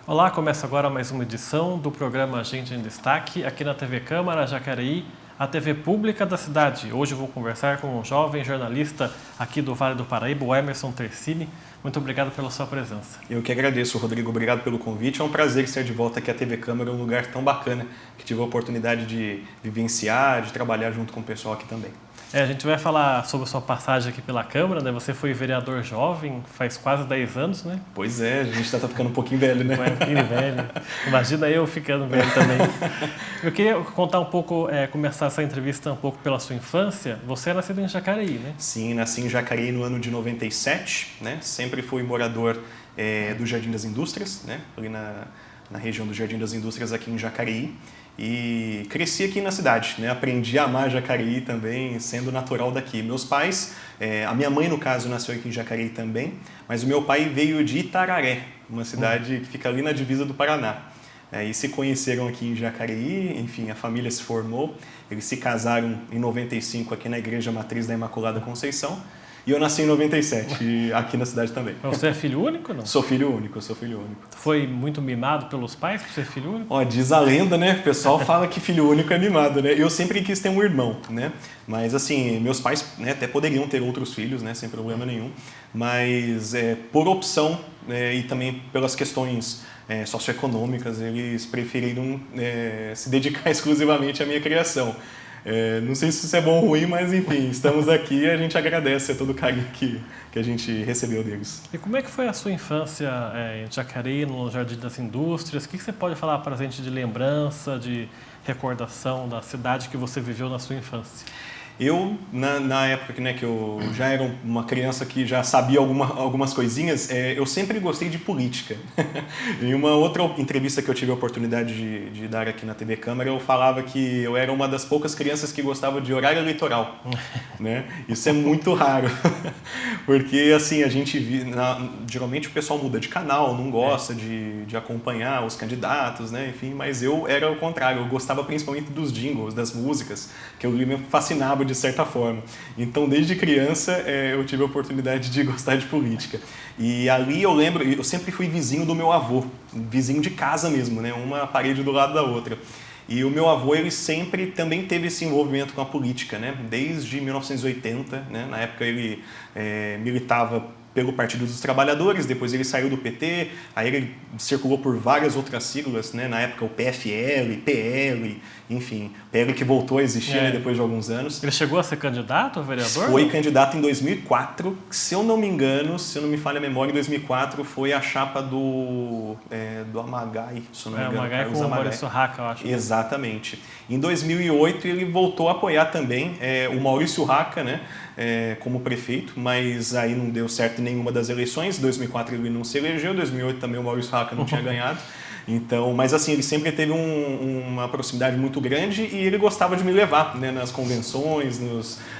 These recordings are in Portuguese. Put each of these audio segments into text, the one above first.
Olá, começa agora mais uma edição do programa Gente em Destaque, aqui na TV Câmara Jacareí, a TV pública da cidade. Hoje eu vou conversar com um jovem jornalista aqui do Vale do Paraíba, o Emerson Tercini. Muito obrigado pela sua presença. Eu que agradeço, Rodrigo. Obrigado pelo convite. É um prazer estar de volta aqui à TV Câmara, um lugar tão bacana que tive a oportunidade de vivenciar, de trabalhar junto com o pessoal aqui também. A gente vai falar sobre a sua passagem aqui pela Câmara, né? Você foi vereador jovem, faz quase 10 anos, né? Pois é, a gente tá ficando um pouquinho velho, né? Um pouquinho velho. Imagina eu ficando velho também. Eu queria contar um pouco, começar essa entrevista um pouco pela sua infância. Você é nascido em Jacareí, né? Sim, nasci em Jacareí no ano de 97, né? Sempre fui morador do Jardim das Indústrias, né? Ali na região do Jardim das Indústrias aqui em Jacareí. E cresci aqui na cidade, né? Aprendi a amar Jacareí também, sendo natural daqui. Meus pais, a minha mãe no caso nasceu aqui em Jacareí também, mas o meu pai veio de Itararé, uma cidade que fica ali na divisa do Paraná. E se conheceram aqui em Jacareí, enfim, a família se formou, eles se casaram em 95 aqui na Igreja Matriz da Imaculada Conceição. E eu nasci em 97, aqui na cidade também. Mas você é filho único, não? Sou filho único, sou filho único. Foi muito mimado pelos pais por ser filho único? Ó, diz a lenda, né? O pessoal fala que filho único é mimado, né? Eu sempre quis ter um irmão, né? Mas assim, meus pais, né, até poderiam ter outros filhos, né? Sem problema nenhum. Mas por opção, e também pelas questões socioeconômicas, eles preferiram se dedicar exclusivamente à minha criação. Não sei se isso é bom ou ruim, mas enfim, estamos aqui e a gente agradece a todo o carinho que a gente recebeu deles. E como é que foi a sua infância em Jacareí, no Jardim das Indústrias? O que você pode falar para a gente de lembrança, de recordação da cidade que você viveu na sua infância? Eu, na época que eu já era uma criança que já sabia algumas coisinhas, eu sempre gostei de política. Em uma outra entrevista que eu tive a oportunidade de dar aqui na TV Câmara, eu falava que eu era uma das poucas crianças que gostava de horário eleitoral. Né? Isso é muito raro, porque assim, a gente geralmente o pessoal muda de canal, não gosta de acompanhar os candidatos, né? Enfim, mas eu era o contrário, eu gostava principalmente dos jingles, das músicas, que eu me fascinava de certa forma. Então, desde criança, eu tive a oportunidade de gostar de política. E ali eu lembro, eu sempre fui vizinho do meu avô, vizinho de casa mesmo, né? Uma parede do lado da outra. E o meu avô, ele sempre também teve esse envolvimento com a política, né? Desde 1980, né? Na época ele militava pelo Partido dos Trabalhadores, depois ele saiu do PT, aí ele circulou por várias outras siglas, né? Na época o PFL, PL, enfim, PL que voltou a existir, né? Depois de alguns anos. Ele chegou a ser candidato a vereador? Foi candidato em 2004, se eu não me engano, se eu não me falha a memória, em 2004 foi a chapa do Amagai, se eu não me engano. Amagai com o Maurício Raca, eu acho. Exatamente. Em 2008 ele voltou a apoiar também o Maurício Raca, né? Como prefeito, mas aí não deu certo em nenhuma das eleições. Em 2004 ele não se elegeu, em 2008 também o Maurício Raca não tinha ganhado. Então, mas assim, ele sempre teve uma proximidade muito grande e ele gostava de me levar, né, nas convenções,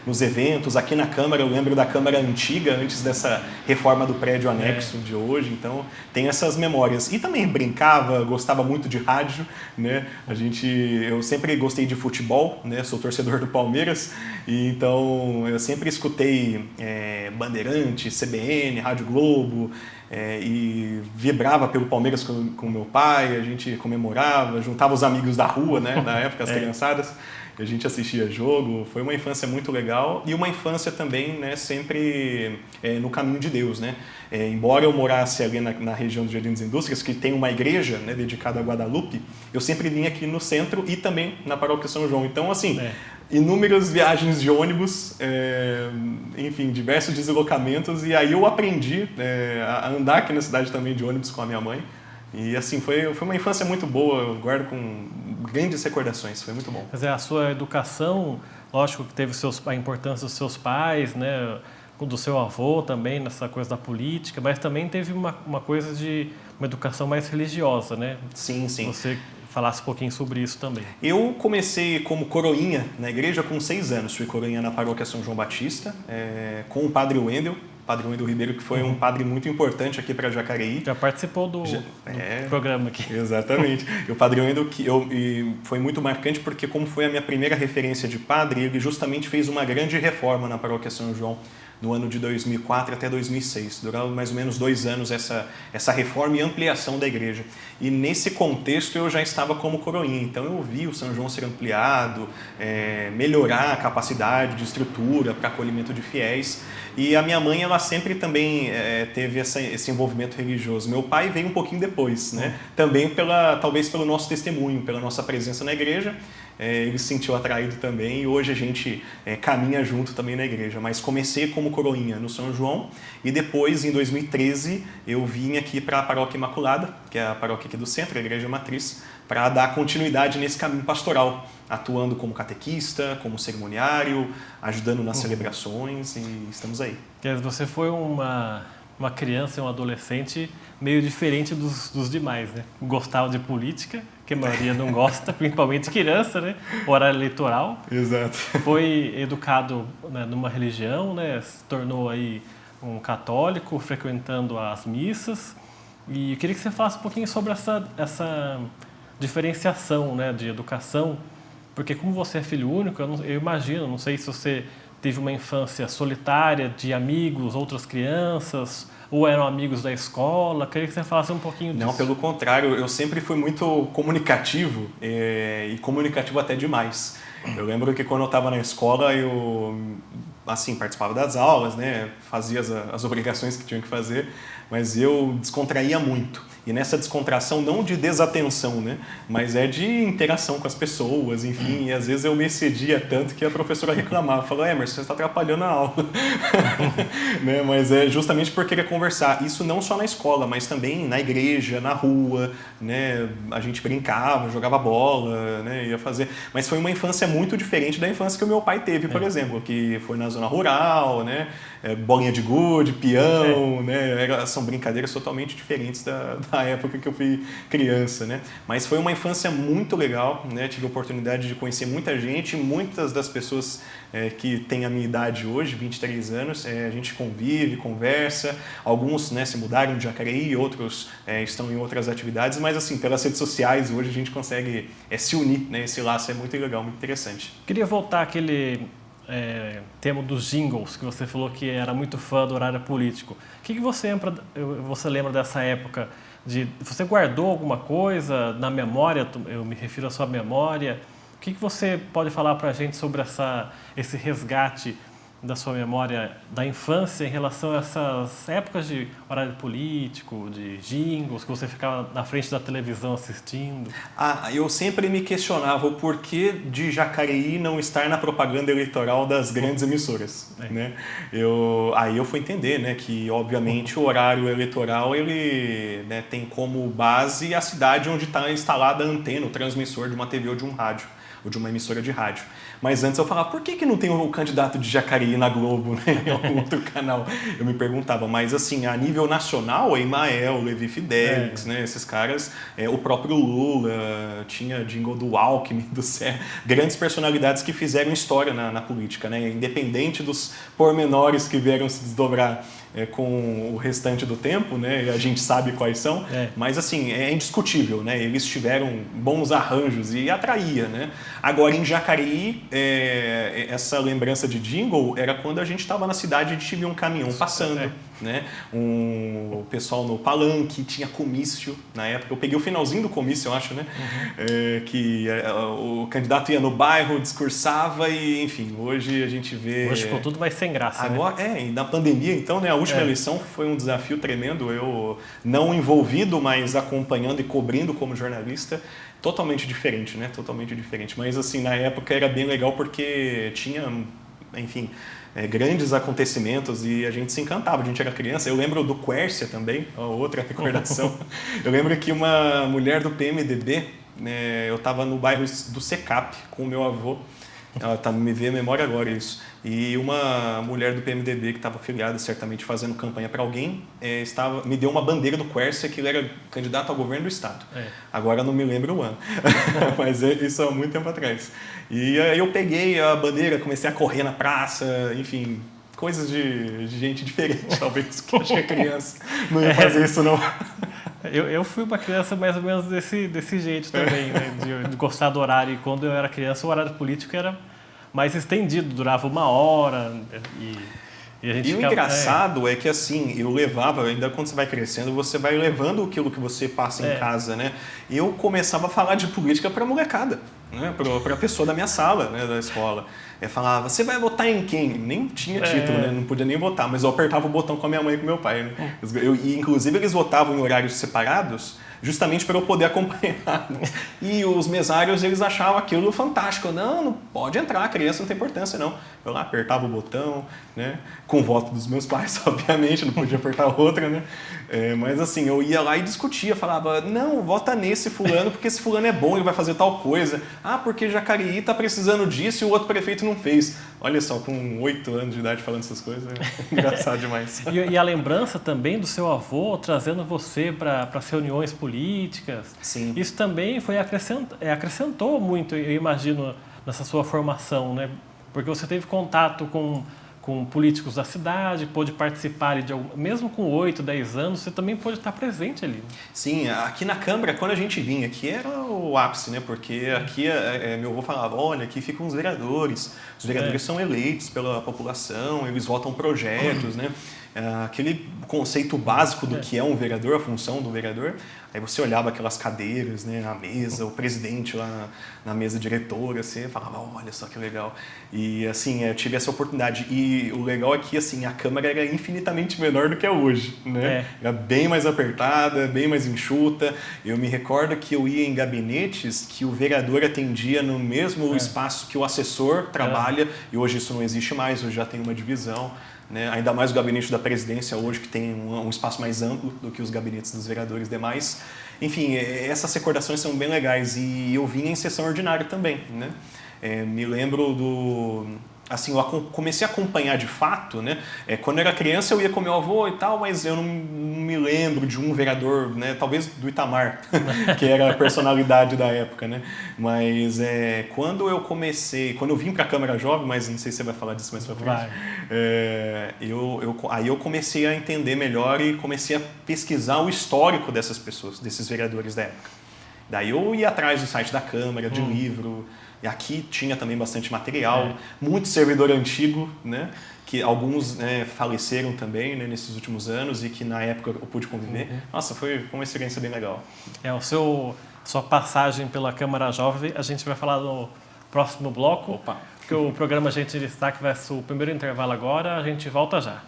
nos eventos. Aqui na Câmara, eu lembro da Câmara antiga, antes dessa reforma do prédio anexo de hoje, então tem essas memórias. E também brincava, gostava muito de rádio, né? Eu sempre gostei de futebol, né? Sou torcedor do Palmeiras, e então eu sempre escutei Bandeirantes, CBN, Rádio Globo, e vibrava pelo Palmeiras com meu pai, a gente comemorava, juntava os amigos da rua, né, na época, as criançadas, a gente assistia jogo. Foi uma infância muito legal e uma infância também, né, sempre no caminho de Deus, né? Embora eu morasse ali na região do Jardim das Indústrias, que tem uma igreja, né, dedicada a Guadalupe, eu sempre vinha aqui no centro e também na Paróquia São João. Então, assim, inúmeras viagens de ônibus, enfim, diversos deslocamentos, e aí eu aprendi a andar aqui na cidade também de ônibus com a minha mãe. E assim, foi uma infância muito boa, eu guardo com grandes recordações, foi muito bom. Quer dizer, a sua educação, lógico que teve a importância dos seus pais, né, do seu avô também, nessa coisa da política, mas também teve uma coisa de uma educação mais religiosa, né? Sim, sim. Você falasse um pouquinho sobre isso também. Eu comecei como coroinha na igreja com 6 anos, fui coroinha na Paróquia São João Batista, com o Padre Wendel Ribeiro, que foi um padre muito importante aqui para Jacareí. Já participou do programa aqui. Exatamente. E o Padre Wendel foi muito marcante porque, como foi a minha primeira referência de padre, ele justamente fez uma grande reforma na Paróquia São João no ano de 2004 até 2006. Durou mais ou menos 2 anos essa reforma e ampliação da igreja. E nesse contexto eu já estava como coroinha, então eu vi o São João ser ampliado, melhorar a capacidade de estrutura para acolhimento de fiéis. E a minha mãe, ela sempre também teve esse envolvimento religioso. Meu pai veio um pouquinho depois, né? Também talvez pelo nosso testemunho, pela nossa presença na igreja. Ele se sentiu atraído também e hoje a gente caminha junto também na igreja. Mas comecei como coroinha no São João e depois, em 2013, eu vim aqui para a Paróquia Imaculada, que é a paróquia aqui do centro, a Igreja Matriz, para dar continuidade nesse caminho pastoral, atuando como catequista, como cerimoniário, ajudando nas celebrações e estamos aí. Você foi uma criança e um adolescente meio diferente dos demais, né? Gostava de política, que a maioria não gosta, principalmente criança, né? Horário eleitoral. Exato. Foi educado, né, numa religião, né? Se tornou aí um católico, frequentando as missas. E eu queria que você falasse um pouquinho sobre essa diferenciação, né, de educação, porque como você é filho único, eu imagino, não sei se você teve uma infância solitária, de amigos, outras crianças, ou eram amigos da escola? Queria que você falasse um pouquinho disso. Não, pelo contrário, eu sempre fui muito comunicativo e comunicativo até demais. Eu lembro que quando eu estava na escola, eu assim, participava das aulas, né? Fazia as obrigações que tinha que fazer, mas eu descontraía muito. E nessa descontração, não de desatenção, né? Mas de interação com as pessoas, enfim. E às vezes eu me excedia tanto que a professora reclamava. Falava, Emerson, você está atrapalhando a aula. Né? Mas é justamente por querer conversar. Isso não só na escola, mas também na igreja, na rua, né? A gente brincava, jogava bola, né? Ia fazer... Mas foi uma infância muito diferente da infância que o meu pai teve, por exemplo, que foi na zona rural, né? Bolinha de gude, peão, né? São brincadeiras totalmente diferentes da época que eu fui criança, né? Mas foi uma infância muito legal, né? Tive a oportunidade de conhecer muita gente, muitas das pessoas que têm a minha idade hoje, 23 anos, a gente convive, conversa, alguns, né, se mudaram de Jacareí, outros estão em outras atividades, mas assim, pelas redes sociais hoje a gente consegue se unir, né? Esse laço é muito legal, muito interessante. Queria voltar àquele tema dos jingles, que você falou que era muito fã do horário político. O que você lembra dessa época? Você guardou alguma coisa na memória? Eu me refiro à sua memória. O que você pode falar para a gente sobre esse resgate da sua memória da infância em relação a essas épocas de horário político, de jingles, que você ficava na frente da televisão assistindo? Eu sempre me questionava o porquê de Jacareí não estar na propaganda eleitoral das grandes emissoras. Né? Aí eu fui entender, né, que, obviamente, o horário eleitoral ele, né, tem como base a cidade onde está instalada a antena, o transmissor de uma TV ou de um rádio, ou de uma emissora de rádio. Mas antes eu falava, por que não tem o candidato de Jacareí na Globo, né, em algum outro canal? Eu me perguntava, mas assim, a nível nacional, Emael, Levi Fidelix, né, esses caras, o próprio Lula, tinha jingle do Alckmin, do Serra, grandes personalidades que fizeram história na política, né, independente dos pormenores que vieram se desdobrar com o restante do tempo, né? A gente sabe quais são, mas assim, é indiscutível, né? Eles tiveram bons arranjos e atraía, né? Agora, em Jacareí, essa lembrança de jingle era quando a gente estava na cidade e tinha um caminhão passando, né? O pessoal no palanque, tinha comício na época. Eu peguei o finalzinho do comício, eu acho, né? Que o candidato ia no bairro, discursava e, enfim, hoje a gente vê... Hoje ficou tudo mais sem graça, agora, né? E na pandemia, então, né? A última eleição foi um desafio tremendo. Eu, não envolvido, mas acompanhando e cobrindo como jornalista, totalmente diferente, né? Totalmente diferente. Mas, assim, na época era bem legal porque tinha, enfim... grandes acontecimentos e a gente se encantava, a gente era criança. Eu lembro do Quércia também, outra recordação. Eu lembro que uma mulher do PMDB, eu estava no bairro do Secap com o meu avô, me veio a memória agora isso, e uma mulher do PMDB que estava afiliada, certamente fazendo campanha para alguém, me deu uma bandeira do Quércia, que ele era candidato ao governo do estado. Agora não me lembro o ano, mas isso há muito tempo atrás. E aí eu peguei a bandeira, comecei a correr na praça, enfim, coisas de gente diferente, talvez, que acho que a criança não ia fazer isso não. Eu fui uma criança mais ou menos desse jeito também, né? De gostar do horário. E quando eu era criança, o horário político era mais estendido, durava 1 hora. E o engraçado é que assim, eu levava, ainda quando você vai crescendo, você vai levando aquilo que você passa em casa, né? Eu começava a falar de política para a molecada, né? Para a pessoa da minha sala, né? Da escola. Eu falava, você vai votar em quem? Nem tinha título, né? Não podia nem votar, mas eu apertava o botão com a minha mãe e com o meu pai, né? E inclusive eles votavam em horários separados, justamente para eu poder acompanhar. Né? E os mesários, eles achavam aquilo fantástico. Não pode entrar, a criança não tem importância, não. Eu lá apertava o botão, né? Com o voto dos meus pais, obviamente, não podia apertar outra, né? Mas assim, eu ia lá e discutia, falava, não, vota nesse fulano, porque esse fulano é bom, ele vai fazer tal coisa. Ah, porque Jacareí está precisando disso e o outro prefeito não fez. Olha só, com 8 anos de idade falando essas coisas, é engraçado demais. E a lembrança também do seu avô trazendo você para as reuniões políticas. Sim. Isso também acrescentou muito, eu imagino, nessa sua formação, né? Porque você teve contato com políticos da cidade, pôde participar, mesmo com 8, 10 anos, você também pôde estar presente ali. Sim, aqui na Câmara, quando a gente vinha, aqui era o ápice, né? Porque aqui meu avô falava, olha, aqui ficam os vereadores são eleitos pela população, eles votam projetos, né? Aquele conceito básico do que é um vereador, a função do vereador. Aí você olhava aquelas cadeiras, né, na mesa, o presidente lá na mesa diretora, assim, falava, olha só que legal. E assim, eu tive essa oportunidade. E o legal é que assim, a Câmara era infinitamente menor do que é hoje, né? Era bem mais apertada, bem mais enxuta. Eu me recordo que eu ia em gabinetes que o vereador atendia no mesmo espaço que o assessor trabalha, e hoje isso não existe mais, hoje já tem uma divisão. Né? Ainda mais o gabinete da presidência hoje, que tem um espaço mais amplo do que os gabinetes dos vereadores demais. Enfim, essas recordações são bem legais e eu vinha em sessão ordinária também. Né? Me lembro do... Assim, eu comecei a acompanhar de fato, né? Quando eu era criança eu ia com meu avô e tal, mas eu não me lembro de um vereador, né? Talvez do Itamar, que era a personalidade da época, né? Mas quando eu vim para a Câmara Jovem, mas não sei se você vai falar disso mais para frente, aí eu comecei a entender melhor e comecei a pesquisar o histórico dessas pessoas, desses vereadores da época. Daí eu ia atrás do site da Câmara, de livro. E aqui tinha também bastante material, muito servidor antigo, né? Que alguns faleceram também, né, nesses últimos anos e que na época eu pude conviver. Nossa, foi uma experiência bem legal. Sua passagem pela Câmara Jovem, a gente vai falar no próximo bloco. Opa! Porque o programa Gente em Destaque vai ser o primeiro intervalo agora, a gente volta já.